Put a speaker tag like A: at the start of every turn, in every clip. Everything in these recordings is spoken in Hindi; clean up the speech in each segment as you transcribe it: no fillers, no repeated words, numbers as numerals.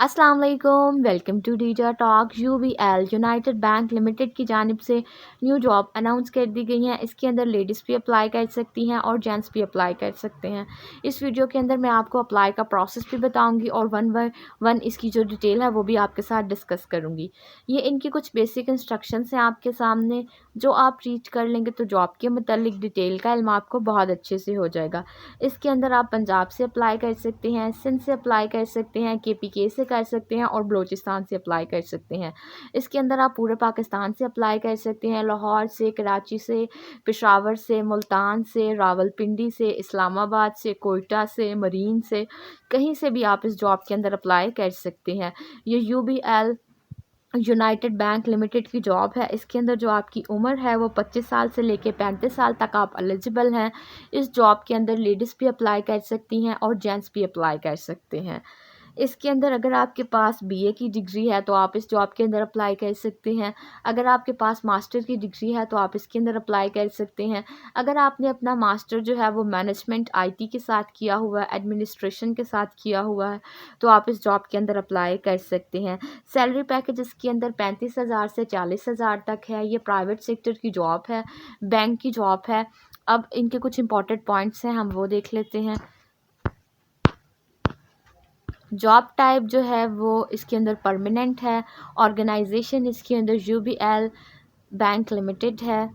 A: अस्सलाम वालेकुम, वेलकम टू डीजा talk. UBL United Bank Limited की जानिब से न्यू जॉब अनाउंस कर दी गई हैं। इसके अंदर लेडीज़ भी अप्लाई कर सकती हैं और जेंट्स भी अप्लाई कर सकते हैं। इस वीडियो के अंदर मैं आपको अप्लाई का प्रोसेस भी बताऊंगी और वन बाय वन इसकी जो डिटेल है वो भी आपके साथ डिस्कस करूंगी। ये इनकी कुछ बेसिक इंस्ट्रक्शंस हैं आपके सामने, जो आप रीड कर लेंगे तो जॉब के मतलब डिटेल का इल्म आपको बहुत अच्छे से हो जाएगा। इसके अंदर आप पंजाब से अप्लाई कर सकते हैं, सिंध से अप्लाई कर सकते हैं, केपीके से कर सकते हैं और बलूचिस्तान से अप्लाई कर सकते हैं। इसके अंदर आप पूरे पाकिस्तान से अप्लाई कर सकते हैं, लाहौर से, कराची से, पेशावर से, मुल्तान से, रावलपिंडी से, इस्लामाबाद से, कोयटा से, मरीन से, कहीं से भी आप इस जॉब के अंदर अप्लाई कर सकते हैं। ये यूबीएल यूनाइटेड बैंक लिमिटेड की जॉब है। इसके अंदर जो आपकी उम्र है वो 25 साल से लेके 35 साल तक आप एलिजिबल हैं। इस जॉब के अंदर लेडीज़ भी अप्लाई कर सकती हैं और जेंट्स भी अप्लाई कर सकते हैं। इसके अंदर अगर आपके पास बीए की डिग्री है तो आप इस जॉब के अंदर अप्लाई कर सकते हैं। अगर आपके पास मास्टर की डिग्री है तो आप इसके अंदर अप्लाई कर सकते हैं। अगर आपने अपना मास्टर जो है वो मैनेजमेंट आईटी के साथ किया हुआ है, एडमिनिस्ट्रेशन के साथ किया हुआ है, तो आप इस जॉब के अंदर अप्लाई कर सकते हैं। सैलरी पैकेज इसके अंदर 35,000 से 40,000 तक है। ये प्राइवेट सेक्टर की जॉब है, बैंक की जॉब है। अब इनके कुछ इंपॉर्टेंट पॉइंट्स हैं, हम वो देख लेते हैं। जॉब टाइप जो है वो इसके अंदर परमानेंट है। ऑर्गेनाइजेशन इसके अंदर यूबीएल बैंक लिमिटेड है,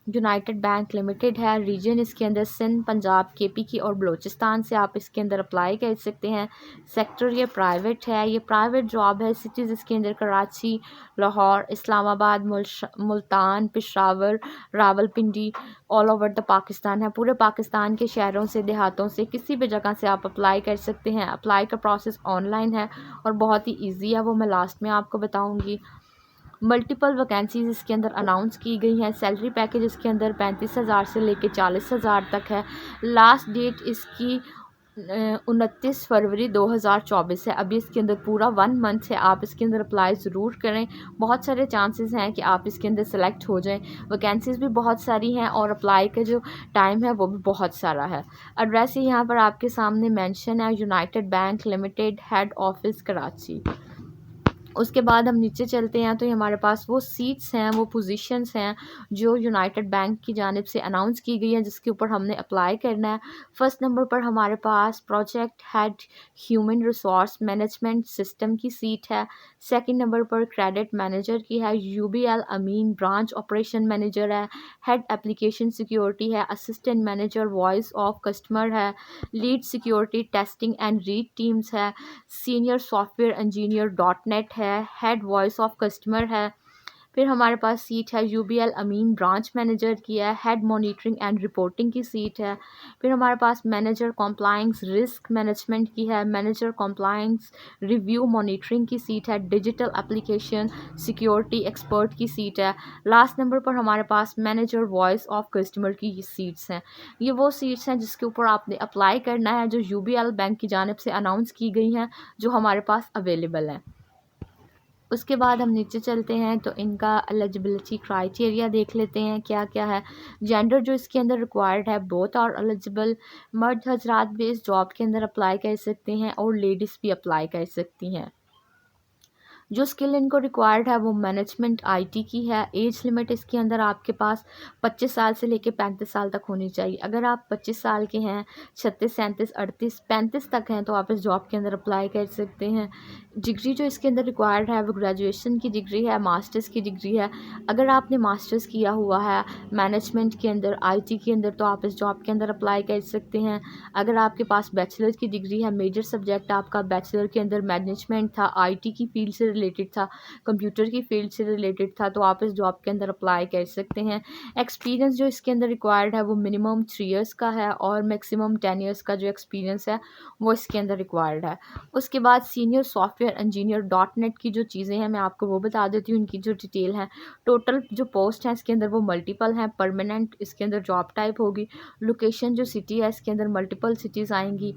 A: यूनाइटेड बैंक लिमिटेड है। रीजन इसके अंदर सिंध, पंजाब, केपीके और बलूचिस्तान से आप इसके अंदर अप्लाई कर सकते हैं। सेक्टर ये प्राइवेट है, ये प्राइवेट जॉब है। सिटीज़ इसके अंदर Karachi, Lahore, Islamabad, Multan, Peshawar, Rawalpindi, all over the Pakistan है। पूरे पाकिस्तान के शहरों से, देहातों से, किसी भी जगह से आप अप्लाई कर सकते हैं। अप्लाई का प्रोसेस ऑनलाइन है और बहुत ही ईजी है, वो मैं लास्ट में आपको बताऊँगी। मल्टीपल वैकेंसीज इसके अंदर अनाउंस की गई हैं। सैलरी पैकेज इसके अंदर 35,000 से लेके 40,000 तक है। लास्ट डेट इसकी 29 फरवरी 2024 है। अभी इसके अंदर पूरा 1 मंथ है, आप इसके अंदर अप्लाई ज़रूर करें। बहुत सारे चांसेस हैं कि आप इसके अंदर सेलेक्ट हो जाएं। वैकेंसीज़ भी बहुत सारी हैं और अप्लाई का जो टाइम है वो भी बहुत सारा है। एड्रेस यहाँ पर आपके सामने मेंशन है, United Bank limited, head office Karachi. उसके बाद हम नीचे चलते हैं तो ये हमारे पास वो सीट्स हैं, वो पोजीशंस हैं जो यूनाइटेड बैंक की जानिब से अनाउंस की गई हैं, जिसके ऊपर हमने अप्लाई करना है। फर्स्ट नंबर पर हमारे पास project head human resource management system की सीट है। सेकंड नंबर पर क्रेडिट मैनेजर की है। UBL Ameen branch operation manager है। हेड एप्लीकेशन सिक्योरिटी है। Assistant manager voice of customer है। Lead security testing and red teams है। सीनियर सॉफ्टवेयर इंजीनियर .NET है। हेड वॉइस ऑफ कस्टमर है। फिर हमारे पास सीट है यूबीएल अमीन ब्रांच मैनेजर की है। हेड मॉनिटरिंग एंड रिपोर्टिंग की सीट है। फिर हमारे पास मैनेजर कॉम्प्लाइंस रिस्क मैनेजमेंट की है। मैनेजर कॉम्प्लाइंस रिव्यू मॉनिटरिंग की सीट है। डिजिटल एप्लीकेशन सिक्योरिटी एक्सपर्ट की सीट है। लास्ट नंबर पर हमारे पास मैनेजर वॉइस ऑफ कस्टमर की सीट्स हैं। ये वो सीट्स हैं जिसके ऊपर आपने अप्लाई करना है, जो यूबीएल बैंक की जानिब से अनाउंस की गई हैं, जो हमारे पास अवेलेबल हैं। उसके बाद हम नीचे चलते हैं तो इनका एलिजिबिलिटी क्राइटेरिया देख लेते हैं क्या क्या है। जेंडर जो इसके अंदर रिक्वायर्ड है, बोथ आर एलिजिबल। मर्द हजरात भी इस जॉब के अंदर अप्लाई कर सकते हैं और लेडीज़ भी अप्लाई कर सकती हैं। जो स्किल इनको रिक्वायर्ड है वो मैनेजमेंट आईटी की है। एज लिमिट इसके अंदर आपके पास 25 साल से लेके 35 साल तक होनी चाहिए। अगर आप 25 साल के हैं, 36, 37, 38, 35 तक हैं तो आप इस जॉब के अंदर अप्लाई कर सकते हैं। डिग्री जो इसके अंदर रिक्वायर्ड है वो ग्रेजुएशन की डिग्री है, मास्टर्स की डिग्री है। अगर आपने मास्टर्स किया हुआ है मैनेजमेंट के अंदर, आईटी के अंदर, तो आप इस जॉब के अंदर अप्लाई कर सकते हैं। अगर आपके पास बैचलर की डिग्री है, मेजर सब्जेक्ट आपका बैचलर के अंदर मैनेजमेंट था, आईटी की फील्ड से रिलेटेड था, कंप्यूटर की फील्ड से रिलेटेड था, तो आप इस जॉब के अंदर अप्लाई कर सकते हैं। एक्सपीरियंस जो इसके अंदर रिक्वायर्ड है वो मिनिमम 3 इयर्स का है और मैक्सिमम 10 इयर्स का जो एक्सपीरियंस है वो इसके अंदर रिक्वायर्ड है। उसके बाद सीनियर सॉफ्टवेयर इंजीनियर .NET की जो चीज़ें हैं मैं आपको वो बता देती हूँ, इनकी जो डिटेल है। टोटल जो पोस्ट हैं इसके अंदर वो मल्टीपल हैं। परमानेंट इसके अंदर जॉब टाइप होगी। लोकेशन जो सिटी है इसके अंदर मल्टीपल सिटीज़ आएंगी।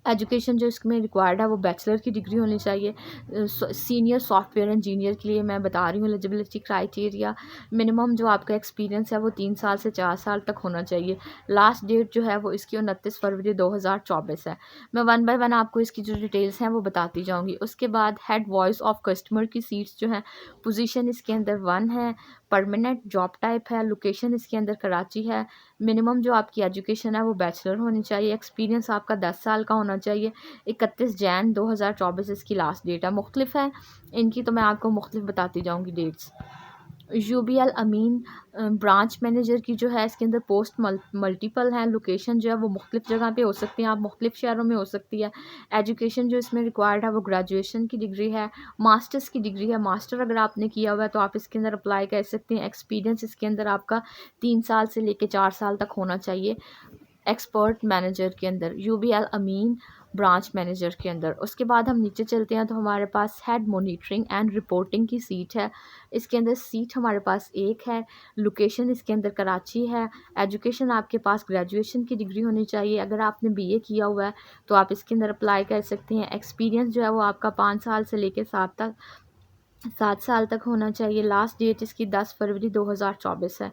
A: एजुकेशन जो इसमें रिक्वायर्ड है वो बैचलर की डिग्री होनी चाहिए। सीनियर सॉफ्टवेयर इंजीनियर के लिए मैं बता रही हूँ एलिजिबिलिटी क्राइटेरिया, मिनिमम जो आपका एक्सपीरियंस है वो 3 साल से 4 साल तक होना चाहिए। लास्ट डेट जो है वो इसकी 29 फरवरी 2024 है। मैं वन बाय वन आपको इसकी जो डिटेल्स हैं वो बताती जाऊँगी। उसके बाद हेड वॉइस ऑफ कस्टमर की सीट्स जो हैं, पोजीशन इसके अंदर 1 है, परमानेंट जॉब टाइप है, लोकेशन इसके अंदर कराची है, मिनिमम जो आपकी एजुकेशन है वो बैचलर होनी चाहिए, एक्सपीरियंस आपका 10 साल का होना चाहिए। 31 जैन 2024 इसकी लास्ट डेट है। मुख्तलिफ है इनकी, तो मैं आपको मुख्तलिफ बताती जाऊँगी dates. UBL Ameen branch manager की जो है इसके अंदर पोस्ट मल्टीपल हैं, लोकेशन जो है वो मुख्तलिफ जगह पे हो सकती हैं, आप मुख्तलिफ शहरों में हो सकती है। एजुकेशन जो इसमें रिक्वायर्ड है वो ग्रेजुएशन की डिग्री है, मास्टर्स की डिग्री है। मास्टर अगर आपने किया हुआ है तो आप इसके अंदर अप्लाई कर सकते हैं। एक्सपीरियंस इसके अंदर आपका 3 साल से लेकर 4 साल तक होना चाहिए। एक्सपर्ट मैनेजर के अंदर यूबीएल अमीन ब्रांच मैनेजर के अंदर। उसके बाद हम नीचे चलते हैं तो हमारे पास हेड मॉनिटरिंग एंड रिपोर्टिंग की सीट है। इसके अंदर सीट हमारे पास एक है, लोकेशन इसके अंदर कराची है। एजुकेशन आपके पास ग्रेजुएशन की डिग्री होनी चाहिए। अगर आपने बीए किया हुआ है तो आप इसके अंदर अप्लाई कर सकते हैं। एक्सपीरियंस जो है वो आपका 5 साल से लेकर 7 साल तक होना चाहिए। लास्ट डेट इसकी 10 फरवरी 2024 है।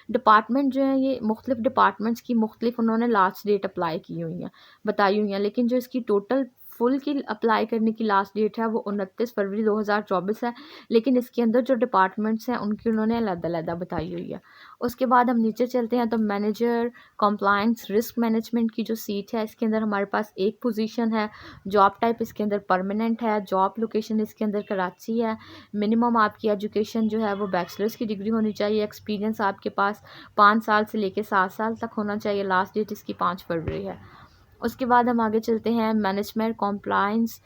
A: डिपार्टमेंट जो है ये मुख्तलिफ डिपार्टमेंट्स की मुख्तलिफ उन्होंने लास्ट डेट अप्लाई की हुई हैं, बताई हुई हैं, लेकिन जो इसकी टोटल फुल की अप्लाई करने की लास्ट डेट है वो 29 फरवरी 2024 है। लेकिन इसके अंदर जो डिपार्टमेंट्स हैं उनकी उन्होंने अलग-अलग बताई हुई है। उसके बाद हम नीचे चलते हैं तो मैनेजर कंप्लायंस रिस्क मैनेजमेंट की जो सीट है इसके अंदर हमारे पास एक पोजीशन है। जॉब टाइप इसके अंदर परमानेंट है, जॉब लोकेशन इसके अंदर कराची है। मिनिमम आपकी एजुकेशन जो है वो बैचलर्स की डिग्री होनी चाहिए। एक्सपीरियंस आपके पास 5 साल से लेकर 7 साल तक होना चाहिए। लास्ट डेट इसकी 5 फरवरी है। उसके बाद हम आगे चलते हैं, मैनेजमेंट कॉम्प्लाइंस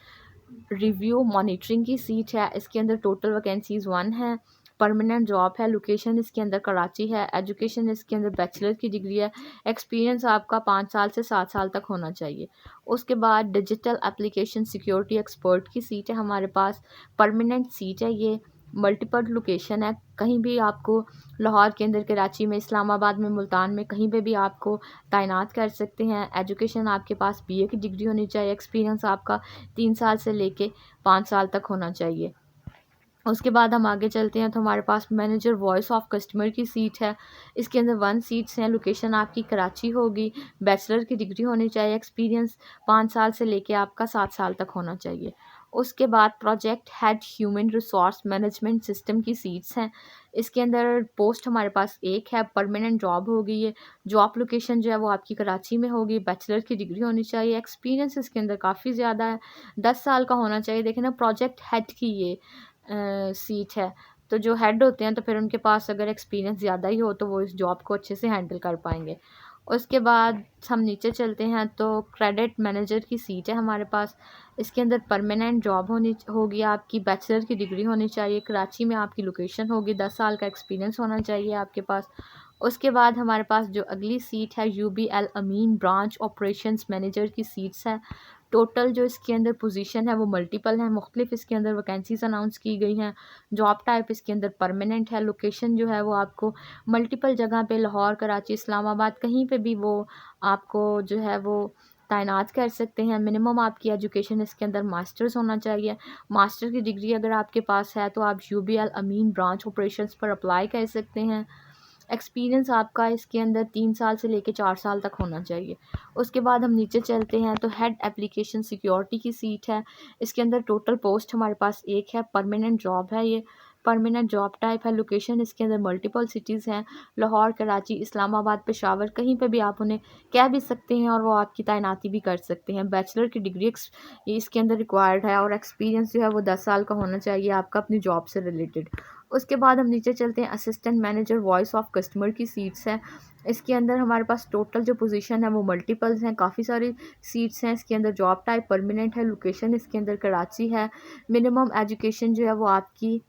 A: रिव्यू मॉनिटरिंग की सीट है। इसके अंदर टोटल वैकेंसीज 1 है, परमानेंट जॉब है, लोकेशन इसके अंदर कराची है। एजुकेशन इसके अंदर बैचलर की डिग्री है। एक्सपीरियंस आपका 5 साल से 7 साल तक होना चाहिए। उसके बाद डिजिटल एप्लीकेशन सिक्योरिटी एक्सपर्ट की सीट है हमारे पास, परमानेंट सीट है ये, मल्टीपल लोकेशन है। कहीं भी आपको लाहौर के अंदर, कराची में, इस्लामाबाद में, मुल्तान में कहीं पे भी आपको तैनात कर सकते हैं। एजुकेशन आपके पास बीए की डिग्री होनी चाहिए। एक्सपीरियंस आपका 3 साल से लेके 5 साल तक होना चाहिए। उसके बाद हम आगे चलते हैं तो हमारे पास मैनेजर वॉइस ऑफ कस्टमर की सीट है। इसके अंदर 1 सीट्स हैं, लोकेशन आपकी कराची होगी, बैचलर की डिग्री होनी चाहिए। एक्सपीरियंस 5 साल से लेके आपका 7 साल तक होना चाहिए। उसके बाद project head human resource management system की सीट्स हैं। इसके अंदर पोस्ट हमारे पास एक है, परमानेंट जॉब होगी ये। जॉब लोकेशन जो है वो आपकी कराची में होगी, बैचलर की डिग्री होनी चाहिए। एक्सपीरियंस इसके अंदर काफ़ी ज़्यादा है, 10 साल का होना चाहिए। देखें ना, प्रोजेक्ट हेड की ये सीट है, तो जो हेड होते हैं तो फिर उनके पास अगर एक्सपीरियंस ज़्यादा ही हो तो वो इस जॉब को अच्छे से हैंडल कर पाएंगे। उसके बाद हम नीचे चलते हैं तो क्रेडिट मैनेजर की सीट है हमारे पास। इसके अंदर परमानेंट जॉब होगी आपकी, बैचलर की डिग्री होनी चाहिए, कराची में आपकी लोकेशन होगी, 10 साल का एक्सपीरियंस होना चाहिए आपके पास। उसके बाद हमारे पास जो अगली सीट है UBL Ameen branch operations manager की सीट्स है। टोटल जो इसके अंदर पोजीशन है वो मल्टीपल है, मुख्तलिफ इसके अंदर वैकेंसीज अनाउंस की गई हैं। जॉब टाइप इसके अंदर परमानेंट है, लोकेशन जो है वो आपको मल्टीपल जगह पे, लाहौर, कराची, इस्लामाबाद, कहीं पे भी वो आपको जो है वो तैनात कर सकते हैं। मिनिमम आपकी एजुकेशन इसके अंदर मास्टर्स होना चाहिए। मास्टर की डिग्री अगर आपके पास है तो आप यूबीएल अमीन ब्रांच ऑपरेशंस पर अप्लाई कर सकते हैं। एक्सपीरियंस आपका इसके अंदर 3 साल से लेकर 4 साल तक होना चाहिए। उसके बाद हम नीचे चलते हैं तो हेड एप्लीकेशन सिक्योरिटी की सीट है। इसके अंदर टोटल पोस्ट हमारे पास एक है, परमानेंट जॉब है ये, परमानेंट जॉब टाइप है। लोकेशन इसके अंदर मल्टीपल सिटीज़ हैं, लाहौर, कराची, इस्लामाबाद, पेशावर, कहीं पे भी आप उन्हें कह भी सकते हैं और वो आपकी तैनाती भी कर सकते हैं। बैचलर की डिग्री इसके अंदर रिक्वायर्ड है और एक्सपीरियंस जो है वो 10 साल का होना चाहिए आपका अपनी जॉब से रिलेटेड। उसके बाद हम नीचे चलते हैं, assistant manager voice of customer की सीट्स हैं। इसके अंदर हमारे पास टोटल जो पोजीशन है वो मल्टीपल्स हैं, काफ़ी सारी सीट्स हैं। इसके अंदर जॉब टाइप परमानेंट है, लोकेशन इसके अंदर कराची है। मिनिमम एजुकेशन जो है वो आपकी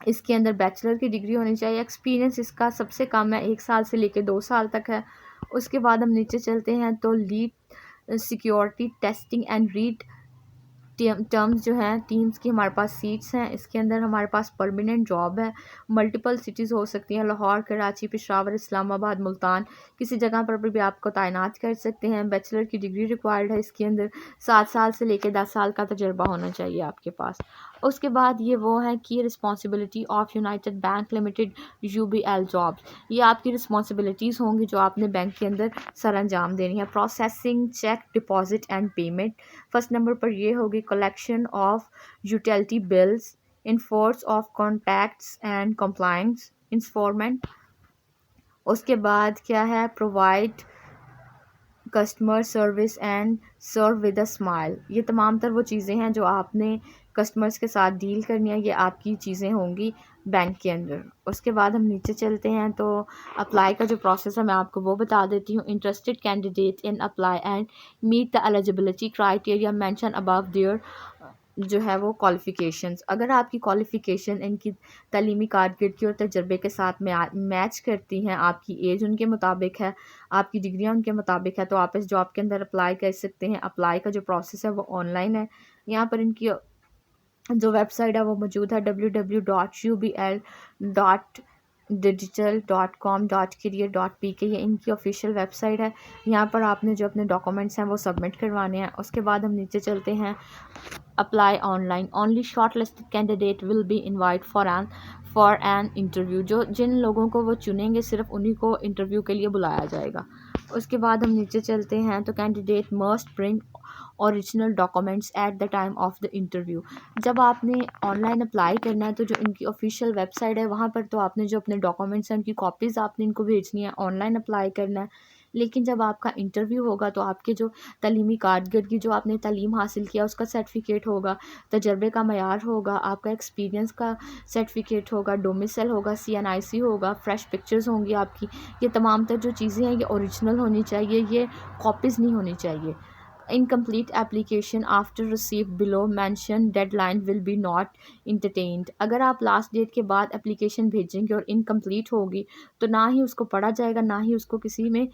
A: इसके अंदर बैचलर की डिग्री होनी चाहिए। एक्सपीरियंस इसका सबसे कम है, 1 साल से लेकर 2 साल तक है। उसके बाद हम नीचे चलते हैं तो lead security testing and read terms जो हैं टीम्स की हमारे पास सीट्स हैं। इसके अंदर हमारे पास परमानेंट जॉब है। मल्टीपल सिटीज़ हो सकती हैं, लाहौर, कराची, पेशावर, इस्लामाबाद, मुल्तान, किसी जगह पर भी आपको तैनात कर सकते हैं। बैचलर की डिग्री रिक्वायर्ड है। इसके अंदर 7 साल से लेकर 10 साल का तजर्बा होना चाहिए आपके पास। उसके बाद ये वो है कि responsibility of United Bank limited UBL jobs, ये आपकी रिस्पॉन्सिबिलिटीज़ होंगी जो आपने बैंक के अंदर सर अंजाम देनी है। Processing cheque deposit and payment, first number पर ये होगी collection of utility bills, enforce of contacts and compliance informant. उसके बाद क्या है, provide customer service and serve with a smile, ये तमाम तर वो चीज़ें हैं जो आपने कस्टमर्स के साथ डील करनी है, ये आपकी चीज़ें होंगी बैंक के अंदर। उसके बाद हम नीचे चलते हैं तो अप्लाई का जो प्रोसेस है मैं आपको वो बता देती हूँ। Interested candidate in apply and meet the eligibility criteria mention above there जो है वो क्वालिफ़िकेशंस, अगर आपकी क्वालिफ़िकेशन इनकी तालीमी कारकर्दगी और तजर्बे के साथ में मैच करती हैं, आपकी एज उनके मुताबिक है, आपकी डिग्रियां उनके मुताबिक है, तो आप इस जॉब के अंदर अप्लाई कर सकते हैं। अप्लाई का जो प्रोसेस है वो ऑनलाइन है। यहाँ पर इनकी जो वेबसाइट है वो मौजूद है www.ubl.digital.com.career.pk, ये इनकी ऑफिशियल वेबसाइट है। यहाँ पर आपने जो अपने डॉक्यूमेंट्स हैं वो सबमिट करवाने हैं। उसके बाद हम नीचे चलते हैं, apply online, only short listed candidate will be invite for an interview, जो जिन लोगों को वो चुनेंगे सिर्फ उन्हीं को इंटरव्यू के लिए बुलाया जाएगा। उसके बाद हम नीचे चलते हैं तो candidate must bring original documents at the time of the interview, जब आपने ऑनलाइन अप्लाई करना है तो जो इनकी ऑफिशियल वेबसाइट है वहाँ पर तो आपने जो अपने डॉक्यूमेंट्स हैं उनकी कॉपीज़ आपने इनको भेजनी है, ऑनलाइन अप्लाई करना है। लेकिन जब आपका इंटरव्यू होगा तो आपके जो तालीमी कारकर्दगी, जो आपने तालीम हासिल किया उसका सर्टिफिकेट होगा, तजर्बे का मयार होगा, आपका एक्सपीरियंस का सर्टिफिकेट होगा, डोमिसाइल होगा, CNIC होगा, फ्रेश पिक्चर्स होंगी आपकी, ये तमाम तर जो चीज़ें हैं ये ओरिजिनल होनी चाहिए, ये कॉपीज़ नहीं होनी चाहिए। Incomplete application after receive below mention deadline will be not entertained, अगर आप लास्ट डेट के बाद एप्लीकेशन भेजेंगे और इनकम्प्लीट होगी तो ना ही उसको पढ़ा जाएगा, ना ही उसको किसी में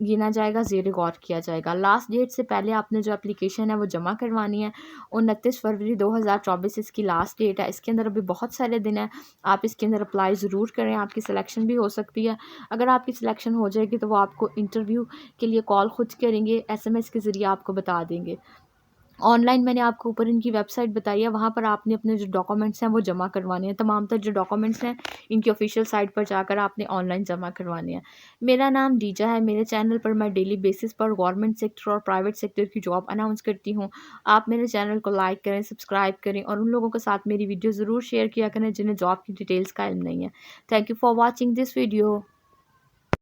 A: गिना जाएगा, ज़ेर गौर किया जाएगा। लास्ट डेट से पहले आपने जो एप्लीकेशन है वो जमा करवानी है। 29 फरवरी 2024 इसकी लास्ट डेट है। इसके अंदर अभी बहुत सारे दिन हैं, आप इसके अंदर अप्लाई ज़रूर करें, आपकी सिलेक्शन भी हो सकती है। अगर आपकी सिलेक्शन हो जाएगी तो वो आपको इंटरव्यू के लिए कॉल खुद करेंगे, SMS के ज़रिए आपको बता देंगे। ऑनलाइन मैंने आपको ऊपर इनकी वेबसाइट बताई है, वहाँ पर आपने अपने जो डॉक्यूमेंट्स हैं वो जमा करवाने हैं, तमाम तर जो डॉक्यूमेंट्स हैं इनकी ऑफिशियल साइट पर जाकर आपने ऑनलाइन जमा करवाने हैं। मेरा नाम डीजा है, मेरे चैनल पर मैं डेली बेसिस पर गवर्नमेंट सेक्टर और प्राइवेट सेक्टर की जॉब अनाउंस करती हूँ। आप मेरे चैनल को लाइक करें, सब्सक्राइब करें और उन लोगों के साथ मेरी वीडियो ज़रूर शेयर किया करें जिन्हें जॉब की डिटेल्स का इल्म नहीं है। Thank you for watching this video.